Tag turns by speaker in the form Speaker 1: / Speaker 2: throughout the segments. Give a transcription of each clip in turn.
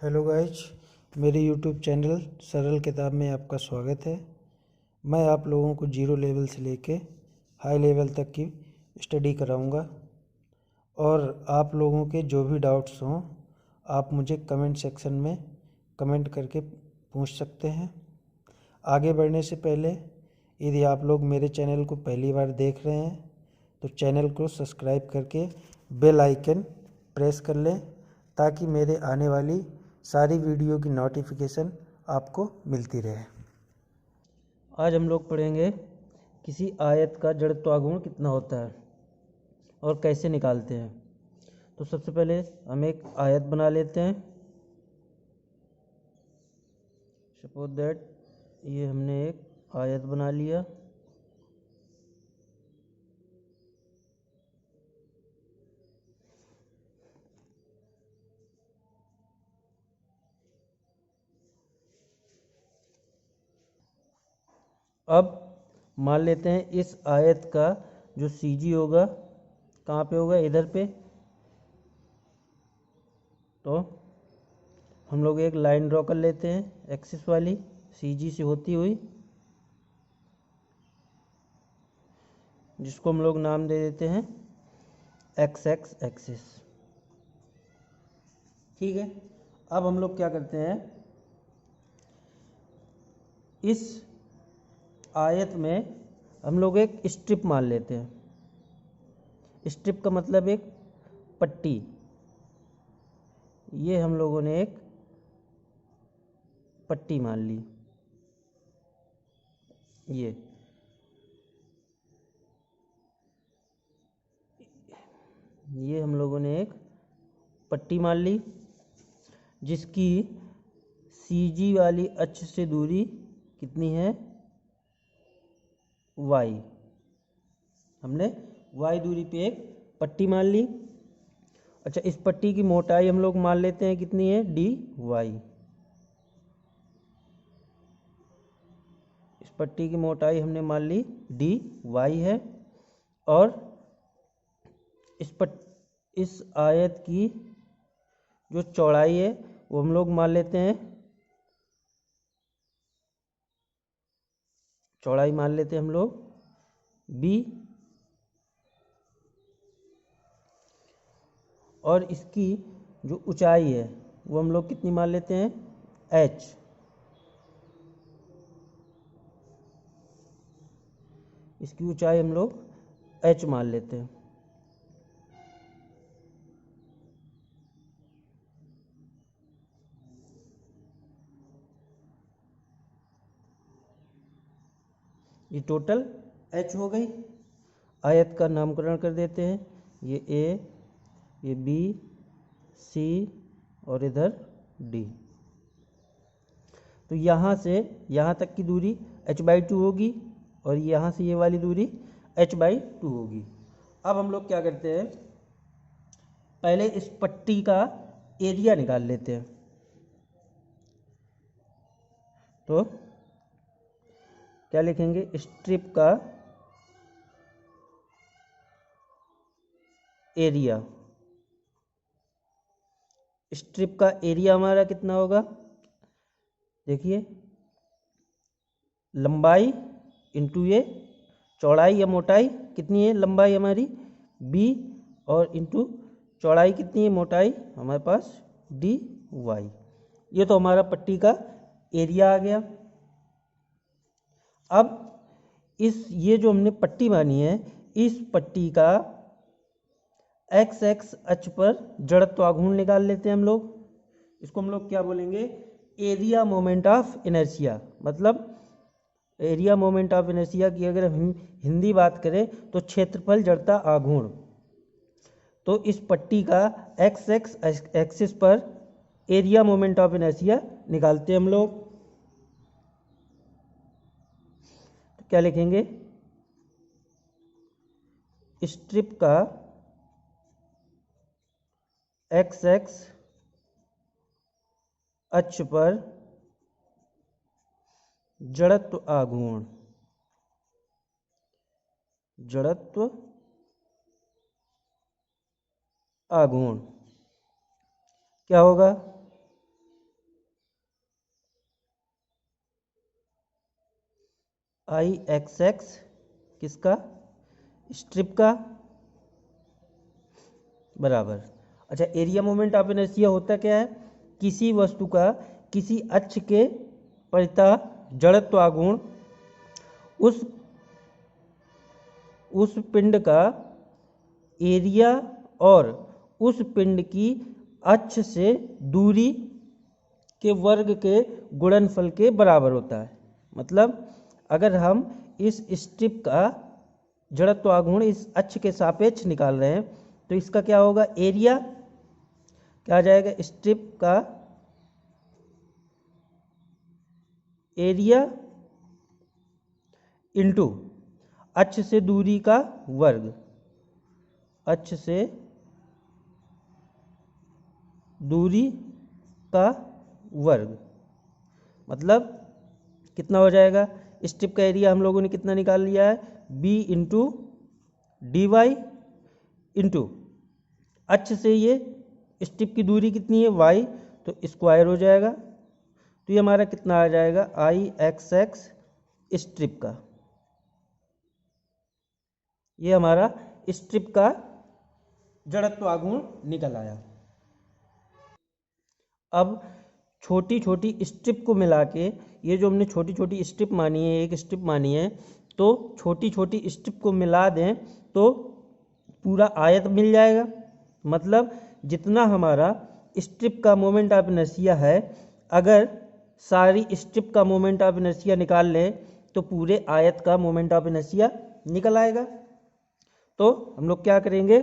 Speaker 1: Hello guys, मेरे YouTube channel सरल किताब में आपका स्वागत है। मैं आप लोगों को जीरो लेवल से लेके हाई लेवल तक की स्टडी कराऊंगा और आप लोगों के जो भी डाउट्स हों आप मुझे कमेंट सेक्शन में कमेंट करके पूछ सकते हैं। आगे बढ़ने से पहले यदि आप लोग मेरे चैनल को पहली बार देख रहे हैं तो चैनल को सब्सक्राइब करके बेल आइकन प्रेस कर लें ताकि मेरे आने वाली सारी वीडियो की नोटिफिकेशन आपको मिलती रहे। आज हम लोग पढ़ेंगे किसी आयत का जड़त्वागुण कितना होता है और कैसे निकालते हैं। तो सबसे पहले हम एक आयत बना लेते हैं। सपोज दैट ये हमने एक आयत बना लिया। अब मान लेते हैं इस आयत का जो सीजी होगा कहाँ पे होगा, इधर पे। तो हम लोग एक लाइन ड्रॉ कर लेते हैं एक्सिस वाली, सीजी से होती हुई, जिसको हम लोग नाम दे देते हैं एक्स एक्स एक्सिस। ठीक है। अब हम लोग क्या करते हैं, इस आयत में हम लोग एक स्ट्रिप मान लेते हैं। स्ट्रिप का मतलब एक पट्टी। ये हम लोगों ने एक पट्टी मान ली। ये हम लोगों ने एक पट्टी मान ली जिसकी सीजी वाली अक्ष से दूरी कितनी है, y। हमने y दूरी पे एक पट्टी मान ली। अच्छा, इस पट्टी की मोटाई हम लोग मान लेते हैं कितनी है, dy। इस पट्टी की मोटाई हमने मान ली dy है। और इस आयत की जो चौड़ाई है वो हम लोग मान लेते हैं, चौड़ाई मान लेते हैं हम लोग b। और इसकी जो ऊंचाई है वो हम लोग कितनी मान लेते हैं, h। इसकी ऊंचाई हम लोग h मान लेते हैं। ये टोटल h हो गई। आयत का नामकरण कर देते हैं, ये a, ये b, c और इधर d। तो यहाँ से यहाँ तक की दूरी h/2 होगी और यहाँ से ये वाली दूरी h/2 होगी। अब हम लोग क्या करते हैं, पहले इस पट्टी का एरिया निकाल लेते हैं। तो क्या लिखेंगे, स्ट्रिप का एरिया। स्ट्रिप का एरिया हमारा कितना होगा, देखिए, लंबाई इंटू ये चौड़ाई या मोटाई कितनी है, लंबाई हमारी b और इंटू चौड़ाई कितनी है, मोटाई हमारे पास dy। ये तो हमारा पट्टी का एरिया आ गया। अब ये जो हमने पट्टी मानी है, इस पट्टी का एक्स एक्स अक्ष पर जड़त्वाघूर्ण निकाल लेते हैं हम लोग। इसको हम लोग क्या बोलेंगे, एरिया मोमेंट ऑफ इनर्शिया। मतलब एरिया मोमेंट ऑफ इनर्शिया की अगर हम हिंदी बात करें तो क्षेत्रफल जड़ता आघूर्ण। तो इस पट्टी का एक्स एक्स एक्सिस पर एरिया मोमेंट ऑफ इनर्शिया निकालते हैं हम लोग। तो क्या लिखेंगे, स्ट्रिप का एक्स एक्स अक्ष पर जड़त्व आघूर्ण, जड़त्व आघूर्ण क्या होगा, आई एक्स एक्स किसका, स्ट्रिप का, बराबर। अच्छा, एरिया मोमेंट ऑफ इनर्शिया होता क्या है, किसी वस्तु का किसी अक्ष के परितः जड़त्वागुण उस पिंड का एरिया और उस पिंड की अक्ष से दूरी के वर्ग के गुणनफल के बराबर होता है। मतलब अगर हम इस स्ट्रिप का जड़त्वागुण इस अक्ष के सापेक्ष निकाल रहे हैं तो इसका क्या होगा, एरिया क्या आ जाएगा, स्ट्रिप का एरिया इंटू अक्ष से दूरी का वर्ग, अक्ष से दूरी का वर्ग। मतलब कितना हो जाएगा, स्ट्रिप का एरिया हम लोगों ने कितना निकाल लिया है, b into d y into अक्ष से ये स्ट्रिप की दूरी कितनी है, वाई, तो स्क्वायर हो जाएगा। तो ये हमारा कितना आ जाएगा, आई एक्स एक्स स्ट्रिप का, ये हमारा स्ट्रिप का जड़त्वागुण निकल आया। अब छोटी छोटी स्ट्रिप को मिला के, ये जो हमने छोटी छोटी स्ट्रिप मानी है, एक स्ट्रिप मानी है, तो छोटी छोटी स्ट्रिप को मिला दें तो पूरा आयत मिल जाएगा। मतलब जितना हमारा स्ट्रिप का मोमेंट ऑफ इनर्शिया है, अगर सारी स्ट्रिप का मोमेंट ऑफ इनर्शिया निकाल लें तो पूरे आयत का मोमेंट ऑफ इनर्शिया निकल आएगा। तो हम लोग क्या करेंगे,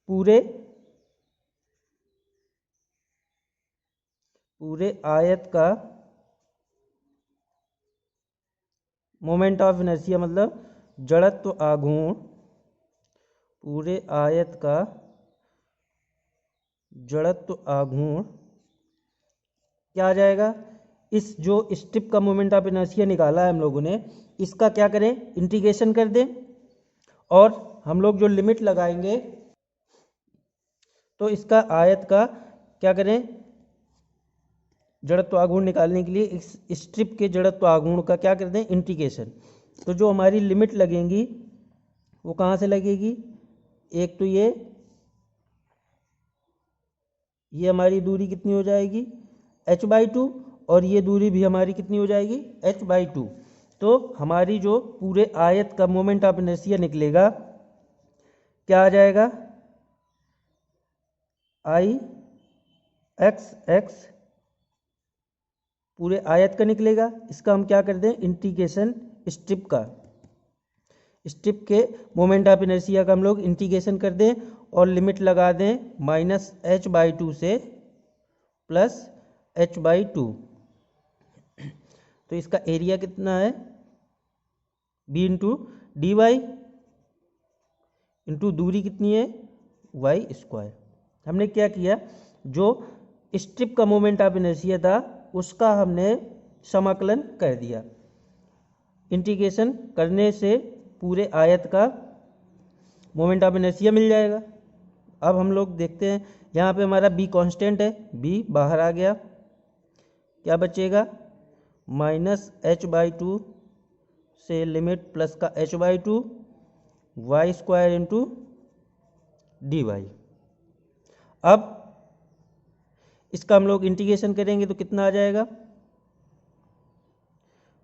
Speaker 1: पूरे आयत का मोमेंट ऑफ इनर्शिया मतलब जड़त्व आघूर्ण, पूरे आयत का जड़त्व आघूर्ण क्या आ जाएगा, इस जो स्ट्रिप का मोमेंट ऑफ इनर्शिया निकाला है हम लोगों ने, इसका क्या करें, इंटीग्रेशन कर दें, और हम लोग जो लिमिट लगाएंगे तो इसका आयत का क्या करें, जड़त्व आघूर्ण निकालने के लिए इस स्ट्रिप के जड़त्व आघूर्ण का क्या कर दें, इंटीग्रेशन। तो जो हमारी लिमिट लगेंगी वो कहाँ से लगेगी, एक तो ये हमारी दूरी कितनी हो जाएगी, h/2, और ये दूरी भी हमारी कितनी हो जाएगी, h/2। तो हमारी जो पूरे आयत का मोमेंट ऑफ इनर्शिया निकलेगा क्या आ जाएगा, आई एक्स एक्स पूरे आयत का निकलेगा। इसका हम क्या कर दें, इंटीग्रेशन स्ट्रिप का, स्ट्रिप के मोमेंट ऑफ इनर्शिया का हम लोग इंटीग्रेशन कर दें और लिमिट लगा दें -h/2 से +h/2। तो इसका एरिया कितना है, b into d y into दूरी कितनी है, वाई स्क्वायर। हमने क्या किया, जो स्ट्रिप का मोमेंट ऑफ इनर्शिया था उसका हमने समाकलन कर दिया। इंटीग्रेशन करने से पूरे आयत का मोमेंट ऑफ इनर्शिया मिल जाएगा। अब हम लोग देखते हैं, यहाँ पे हमारा b कांस्टेंट है, b बाहर आ गया, क्या बचेगा, -h/2 से लिमिट प्लस का h/2 y square into d y. अब इसका हम लोग इंटीग्रेशन करेंगे तो कितना आ जाएगा,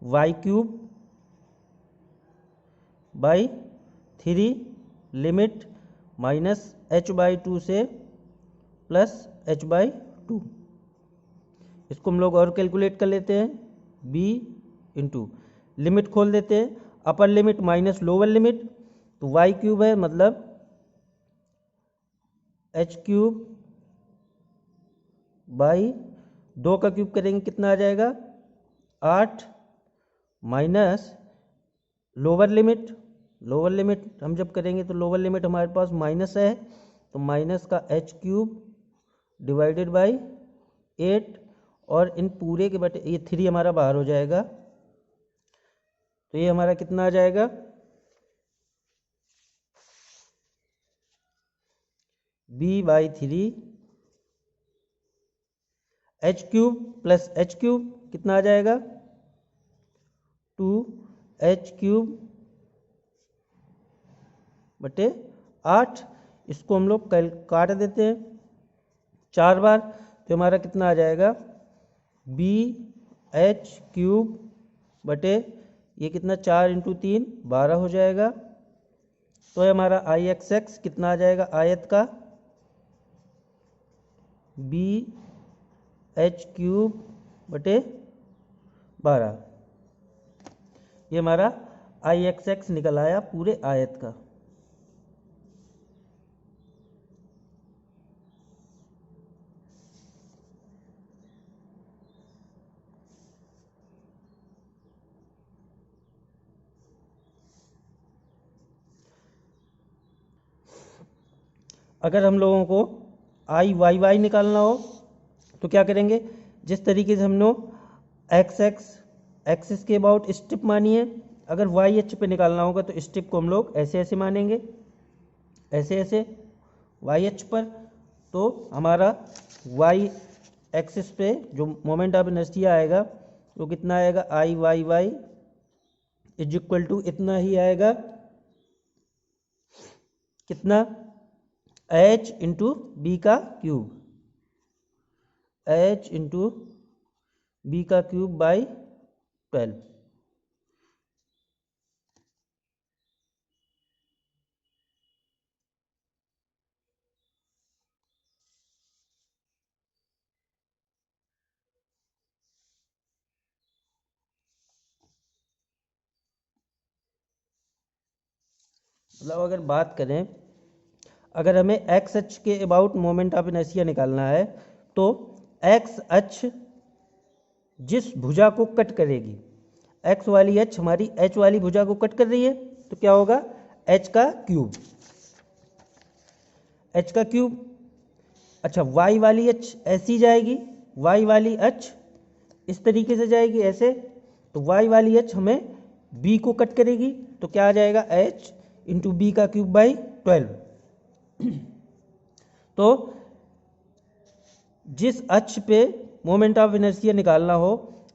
Speaker 1: y³/3 लिमिट -h/2 से +h/2। इसको हम लोग और कैलकुलेट कर लेते हैं, b इंटू लिमिट खोल देते हैं, upper limit minus lower limit, तो y³ है, मतलब h³/2 का क्यूब करेंगे कितना आ जाएगा, 8 माइनस लोअर लिमिट हम जब करेंगे तो लोअर लिमिट हमारे पास माइनस है, तो माइनस का h³ डिवाइडेड बाई 8, और इन पूरे के बटे ये 3 हमारा बाहर हो जाएगा, तो ये हमारा कितना आ जाएगा, b/3 h³ + h³ कितना आ जाएगा, 2 एच क्यूब बटे 8। इसको हम लोग काट देते हैं 4 बार, तो हमारा कितना आ जाएगा, बी एच क्यूब बटे ये कितना 4 इंटू 3 12 हो जाएगा। तो ये हमारा आई एक्स एक्स कितना आ जाएगा आयत का, बी एच क्यूब बटे 12। ये हमारा आई एक्स एक्स निकल आया पूरे आयत का। अगर हम लोगों को आई वाई वाई निकालना हो तो क्या करेंगे, जिस तरीके से हमने एक्स एक्स एक्सिस के अबाउट स्टेप मानी है, अगर वाई एच पे निकालना होगा तो स्टेप को हम लोग ऐसे ऐसे मानेंगे, ऐसे ऐसे वाई एच पर। तो हमारा वाई एक्सिस पे जो मोमेंट ऑफ इनर्शिया आएगा वो कितना आएगा, I Y Y is equal to इतना ही आएगा, कितना, एच इंटू बी का क्यूब, एच इंटू बी का क्यूब बाई 12। मतलब अगर बात करें, अगर हमें एक्स अक्ष के अबाउट मोमेंट ऑफ इनर्शिया निकालना है तो एक्स अक्ष जिस भुजा को कट करेगी, एक्स वाली अक्ष हमारी एच वाली भुजा को कट कर रही है, तो क्या होगा, एच का क्यूब, एच का क्यूब। अच्छा, वाई वाली अक्ष ऐसी जाएगी, वाई वाली अक्ष इस तरीके से जाएगी ऐसे, तो वाई वाली अक्ष हमें बी को कट करेगी, तो क्या आ जाएगा, एच इंटू बी का क्यूब बाई 12। तो जिस अक्ष पे मोमेंट ऑफ इनर्शिया निकालना हो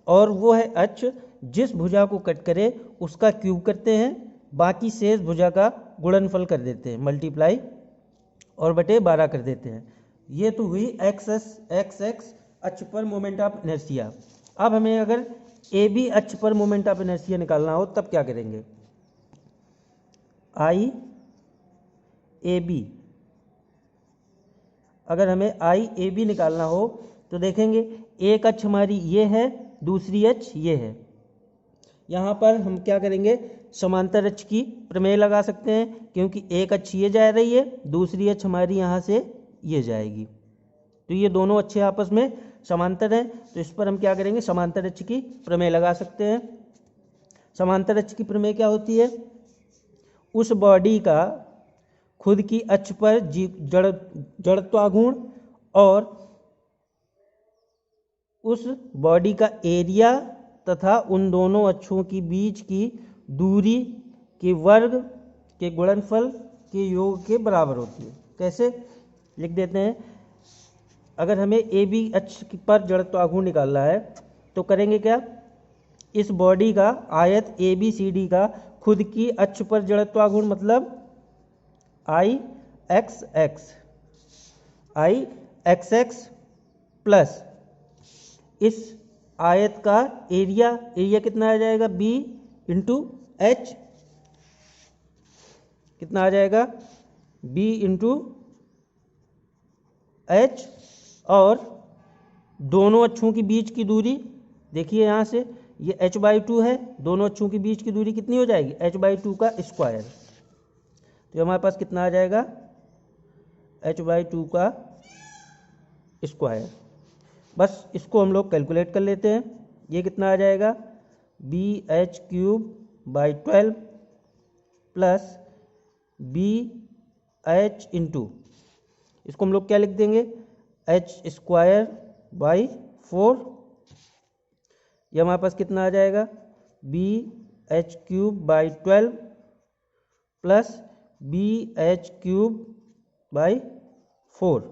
Speaker 1: और वो है अक्ष जिस भुजा को कट करे उसका क्यूब करते हैं, बाकी शेष भुजा का गुणनफल कर देते हैं, मल्टीप्लाई और बटे 12 कर देते हैं। ये तो हुई एक्स एक्स अक्ष पर मोमेंट ऑफ इनर्शिया। अब हमें अगर ए बी अक्ष पर मोमेंट ऑफ इनर्शिया निकालना हो तब क्या करेंगे, आई ए बी, अगर हमें आई ए बी निकालना हो तो देखेंगे एक अक्ष हमारी ये है, दूसरी अक्ष ये है। यहाँ पर हम क्या करेंगे, समांतर अक्ष की प्रमेय लगा सकते हैं, क्योंकि एक अक्ष ये जा रही है, दूसरी अक्ष हमारी यहाँ से ये जाएगी, तो ये दोनों अक्ष आपस में समांतर हैं, तो इस पर हम क्या करेंगे, समांतर अक्ष की प्रमेय लगा सकते हैं। समांतर अक्ष की प्रमेय क्या होती है, उस बॉडी का खुद की अक्ष पर जड़त्वाघूर्ण और उस बॉडी का एरिया तथा उन दोनों अक्षों की बीच की दूरी के वर्ग के गुणनफल के योग के बराबर होती है। कैसे लिख देते हैं, अगर हमें ए बी अक्ष पर जड़त्वाघूर्ण निकालना है तो करेंगे क्या, इस बॉडी का आयत ए बी सी डी का खुद की अक्ष पर जड़त्वाघूर्ण मतलब आई एक्स एक्स प्लस इस आयत का एरिया कितना आ जाएगा, बी इंटू एच, कितना आ जाएगा, बी इंटू एच, और दोनों अक्षों के बीच की दूरी देखिए यहाँ से ये h बाई 2 है, दोनों अक्षों के बीच की दूरी कितनी हो जाएगी, h बाई 2 का स्क्वायर, तो हमारे पास कितना आ जाएगा, h बाई 2 का स्क्वायर। बस इसको हम लोग कैलकुलेट कर लेते हैं, ये कितना आ जाएगा, b H cube by 12 plus B h into, इसको हम लोग क्या लिख देंगे, एच स्क्वायर बाई 4, ये हमारे पास कितना आ जाएगा, b H cube by 12 plus B H cube by 4।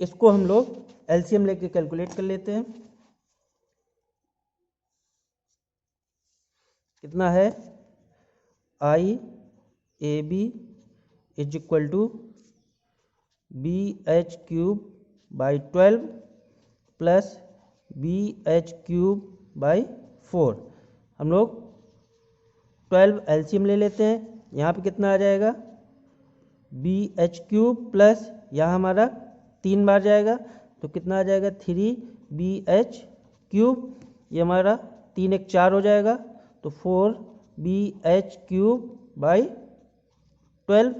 Speaker 1: इसको हम लोग एलसीएम लेके कैलकुलेट कर लेते हैं। कितना है, I A B is equal to B H cube by 12 plus B H cube by 4। हम लोग 12 एलसीएम ले लेते हैं, यहाँ पे कितना आ जाएगा, बी एच क्यूब प्लस यहाँ हमारा 3 बार जाएगा तो कितना आ जाएगा, 3 बी एच क्यूब, ये हमारा 3 एक 4 हो जाएगा तो 4 बी एच क्यूब बाई 12,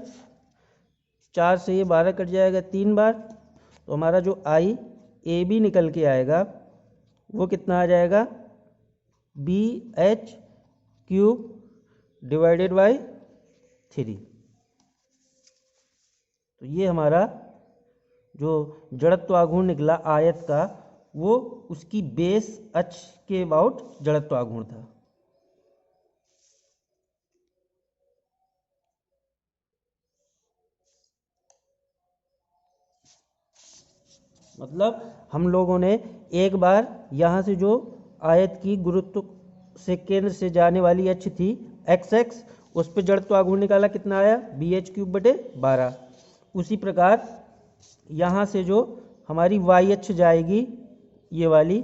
Speaker 1: 4 से ये 12 कट जाएगा 3 बार, तो हमारा जो आई ए बी निकल के आएगा वो कितना आ जाएगा, b H cube divided by 3। तो ये हमारा जो जड़त्व आघूर्ण निकला आयत का, वो उसकी बेस अक्ष के अबाउट जड़त्व आघूर्ण था। मतलब हम लोगों ने एक बार यहाँ से जो आयत की गुरुत्व से केंद्र से जाने वाली अक्ष थी एक्स एक्स, उस पर जड़त्व आघूर्ण निकाला, कितना आया, बी एच क्यूब बटे 12। उसी प्रकार यहाँ से जो हमारी वाई अक्ष जाएगी, ये वाली,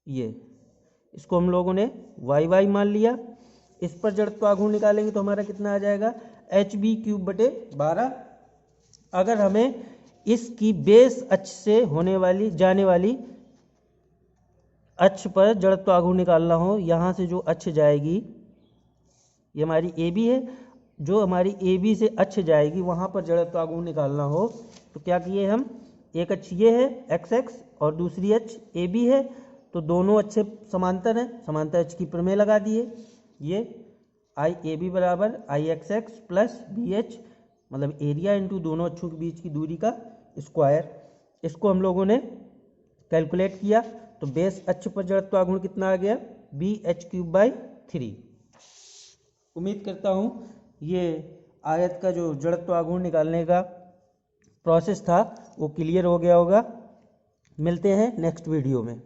Speaker 1: ये इसको हम लोगों ने वाई वाई मान लिया, इस पर जड़त्व आघूर्ण निकालेंगे तो हमारा कितना आ जाएगा, एच बी क्यूब बटे 12। अगर हमें इसकी बेस अक्ष से होने वाली जाने वाली अक्ष पर जड़त्व आघूर्ण निकालना हो, यहाँ से जो अक्ष जाएगी ये हमारी ए बी है, जो हमारी ए बी से अक्ष जाएगी वहाँ पर जड़त्व आघूर्ण निकालना हो तो क्या किए हम, एक अक्ष ये है एक्स एक्स और दूसरी अक्ष ए बी है, तो दोनों अक्ष समांतर हैं, समांतर अक्ष की प्रमेय लगा दिए। ये आई ए बी बराबर I X X plus B H, मतलब एरिया इंटू दोनों अक्षों के बीच की दूरी का स्क्वायर। इसको हम लोगों ने कैलकुलेट किया तो बेस अक्ष पर जड़त्व आघूर्ण कितना आ गया, बी एच क्यूब बाई 3। उम्मीद करता हूँ ये आयत का जो जड़त्व आघूर्ण निकालने का प्रोसेस था वो क्लियर हो गया होगा। मिलते हैं नेक्स्ट वीडियो में।